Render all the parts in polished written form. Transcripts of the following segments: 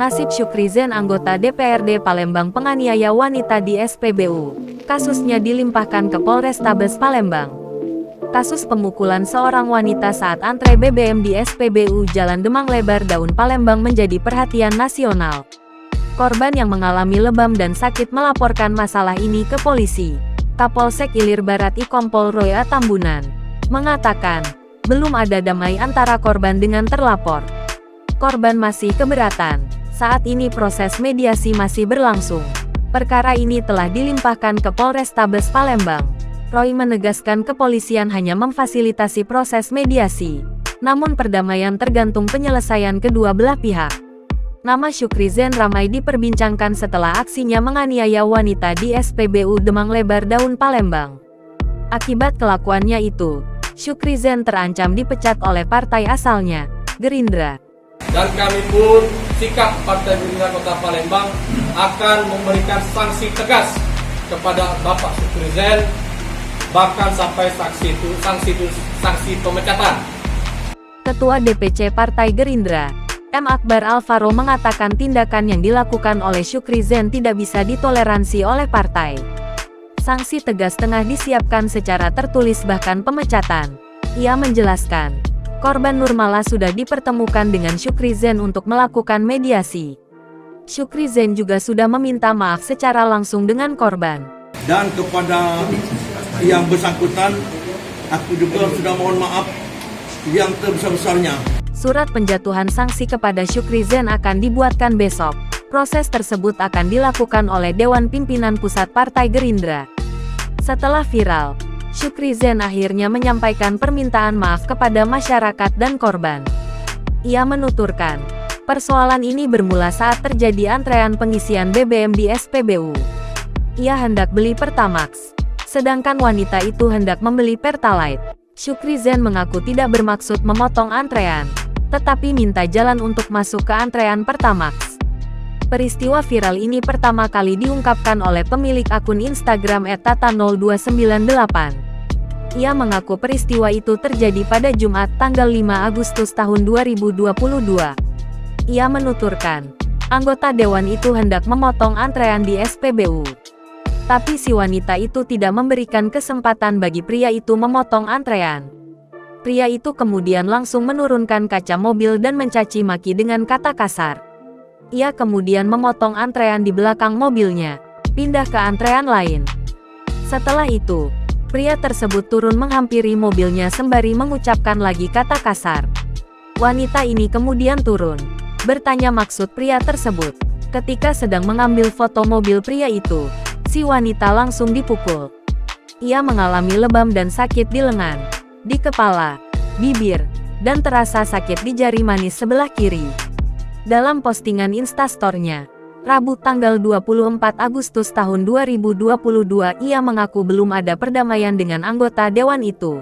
Nasib Syukrizen, anggota DPRD Palembang penganiaya wanita di SPBU. Kasusnya dilimpahkan ke Polrestabes Palembang. Kasus pemukulan seorang wanita saat antre BBM di SPBU Jalan Demang Lebar Daun Palembang menjadi perhatian nasional. Korban yang mengalami lebam dan sakit melaporkan masalah ini ke polisi. Kapolsek Ilir Barat Ikompol Roya Tambunan mengatakan, belum ada damai antara korban dengan terlapor. Korban masih keberatan. Saat ini proses mediasi masih berlangsung. Perkara ini telah dilimpahkan ke Polrestabes Palembang. Roy menegaskan kepolisian hanya memfasilitasi proses mediasi. Namun perdamaian tergantung penyelesaian kedua belah pihak. Nama Syukrizen ramai diperbincangkan setelah aksinya menganiaya wanita di SPBU Demang Lebar Daun Palembang. Akibat kelakuannya itu, Syukrizen terancam dipecat oleh partai asalnya, Gerindra. Dan kami pun, sikap Partai Gerindra Kota Palembang akan memberikan sanksi tegas kepada Bapak Syukrizen, bahkan sampai sanksi pemecatan. Ketua DPC Partai Gerindra, M. Akbar Alvaro mengatakan tindakan yang dilakukan oleh Syukrizen tidak bisa ditoleransi oleh partai. Sanksi tegas tengah disiapkan secara tertulis bahkan pemecatan. Ia menjelaskan, korban Nurmala sudah dipertemukan dengan Syukrizen untuk melakukan mediasi. Syukrizen juga sudah meminta maaf secara langsung dengan korban. Dan kepada yang bersangkutan, aku juga sudah mohon maaf yang terbesar-besarnya. Surat penjatuhan sanksi kepada Syukrizen akan dibuatkan besok. Proses tersebut akan dilakukan oleh Dewan Pimpinan Pusat Partai Gerindra. Setelah viral, Syukrizen akhirnya menyampaikan permintaan maaf kepada masyarakat dan korban. Ia menuturkan, persoalan ini bermula saat terjadi antrean pengisian BBM di SPBU. Ia hendak beli Pertamax, sedangkan wanita itu hendak membeli Pertalite. Syukrizen mengaku tidak bermaksud memotong antrean, tetapi minta jalan untuk masuk ke antrean Pertamax. Peristiwa viral ini pertama kali diungkapkan oleh pemilik akun Instagram @tata0298. Ia mengaku peristiwa itu terjadi pada Jumat tanggal 5 Agustus tahun 2022. Ia menuturkan, anggota dewan itu hendak memotong antrean di SPBU. Tapi si wanita itu tidak memberikan kesempatan bagi pria itu memotong antrean. Pria itu kemudian langsung menurunkan kaca mobil dan mencaci maki dengan kata kasar. Ia kemudian memotong antrean di belakang mobilnya, pindah ke antrean lain. Setelah itu, pria tersebut turun menghampiri mobilnya sembari mengucapkan lagi kata kasar. Wanita ini kemudian turun, bertanya maksud pria tersebut. Ketika sedang mengambil foto mobil pria itu, si wanita langsung dipukul. Ia mengalami lebam dan sakit di lengan, di kepala, bibir, dan terasa sakit di jari manis sebelah kiri. Dalam postingan Instastory-nya, Rabu tanggal 24 Agustus tahun 2022, ia mengaku belum ada perdamaian dengan anggota dewan itu.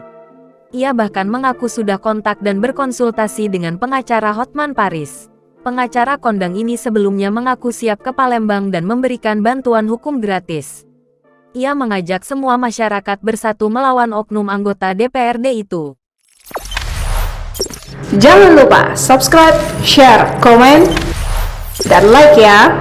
Ia bahkan mengaku sudah kontak dan berkonsultasi dengan pengacara Hotman Paris. Pengacara kondang ini sebelumnya mengaku siap ke Palembang dan memberikan bantuan hukum gratis. Ia mengajak semua masyarakat bersatu melawan oknum anggota DPRD itu. Jangan lupa subscribe, share, komen, dan like ya!